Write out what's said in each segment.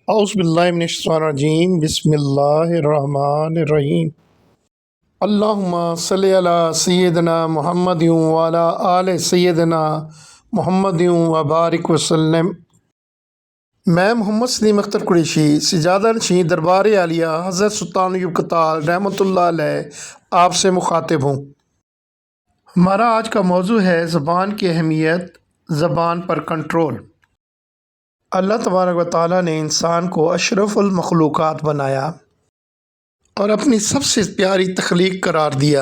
اعوذ باللہ من الشیطان الرجیم بسم اللہ الرحمن الرحیم اللہم صلی علی سیدنا محمد وعلی آل سیدنا محمد وبارک وسلم۔ میں محمد سلیم اختر قریشی سجادہ نشین دربار عالیہ حضرت سلطان ایوب کتال رحمۃ اللہ علیہ آپ سے مخاطب ہوں۔ ہمارا آج کا موضوع ہے زبان کی اہمیت، زبان پر کنٹرول۔ اللہ تبارک و تعالیٰ نے انسان کو اشرف المخلوقات بنایا اور اپنی سب سے پیاری تخلیق قرار دیا۔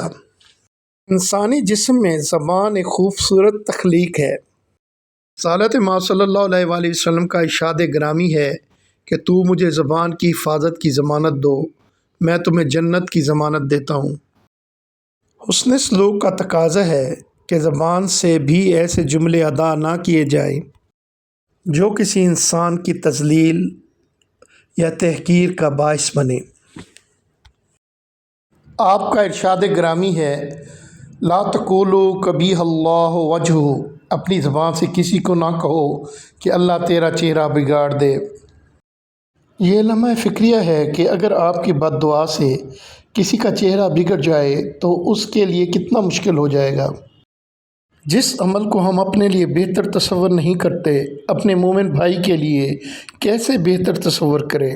انسانی جسم میں زبان ایک خوبصورت تخلیق ہے۔ رسالت مآب صلی اللہ علیہ وآلہ وسلم کا ارشاد گرامی ہے کہ تو مجھے زبان کی حفاظت کی ضمانت دو، میں تمہیں جنت کی ضمانت دیتا ہوں۔ حسن سلوک کا تقاضا ہے کہ زبان سے بھی ایسے جملے ادا نہ کیے جائیں جو کسی انسان کی تذلیل یا تحقیر کا باعث بنے۔ آپ کا ارشاد گرامی ہے لا تقولوا قبیح اللہ وجہہ، اپنی زبان سے کسی کو نہ کہو کہ اللہ تیرا چہرہ بگاڑ دے۔ یہ لمحہ فکریہ ہے کہ اگر آپ کی بد دعا سے کسی کا چہرہ بگڑ جائے تو اس کے لیے کتنا مشکل ہو جائے گا۔ جس عمل کو ہم اپنے لیے بہتر تصور نہیں کرتے، اپنے مومن بھائی کے لیے کیسے بہتر تصور کریں۔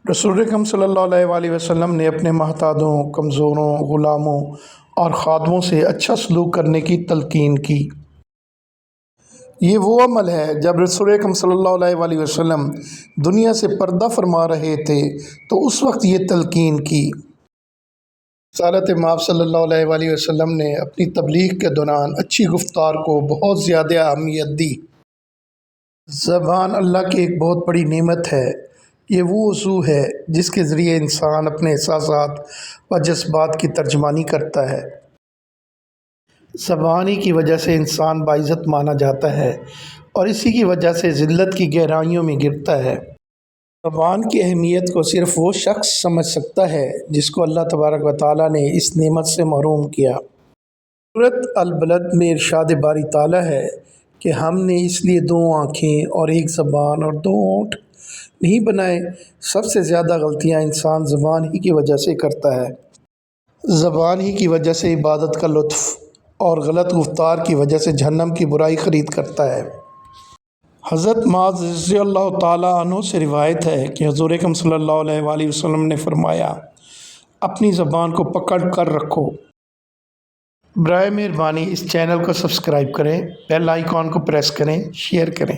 رسول اکرم صلی اللہ علیہ وآلہ وسلم نے اپنے محتاجوں، کمزوروں، غلاموں اور خادموں سے اچھا سلوک کرنے کی تلقین کی۔ یہ وہ عمل ہے جب رسول اکرم صلی اللہ علیہ وآلہ وسلم دنیا سے پردہ فرما رہے تھے تو اس وقت یہ تلقین کی۔ رسالت مآب صلی اللہ علیہ وآلہ وسلم نے اپنی تبلیغ کے دوران اچھی گفتار کو بہت زیادہ اہمیت دی۔ زبان اللہ کی ایک بہت بڑی نعمت ہے۔ یہ وہ عضو ہے جس کے ذریعے انسان اپنے احساسات و جذبات کی ترجمانی کرتا ہے۔ زبان ہی کی وجہ سے انسان باعزت مانا جاتا ہے اور اسی کی وجہ سے ذلت کی گہرائیوں میں گرتا ہے۔ زبان کی اہمیت کو صرف وہ شخص سمجھ سکتا ہے جس کو اللہ تبارک و تعالیٰ نے اس نعمت سے محروم کیا۔ سورۃ البلد میں ارشاد باری تعالیٰ ہے کہ ہم نے اس لیے 2 آنکھیں اور 1 زبان اور 2 ہونٹ نہیں بنائے۔ سب سے زیادہ غلطیاں انسان زبان ہی کی وجہ سے کرتا ہے۔ زبان ہی کی وجہ سے عبادت کا لطف اور غلط گفتار کی وجہ سے جہنم کی برائی خرید کرتا ہے۔ حضرت معاذ رضی اللہ تعالیٰ عنہ سے روایت ہے کہ حضور اکرم صلی اللہ علیہ وآلہ وسلم نے فرمایا اپنی زبان کو پکڑ کر رکھو۔ برائے مہربانی اس چینل کو سبسکرائب کریں، بیل آئیکن کو پریس کریں، شیئر کریں۔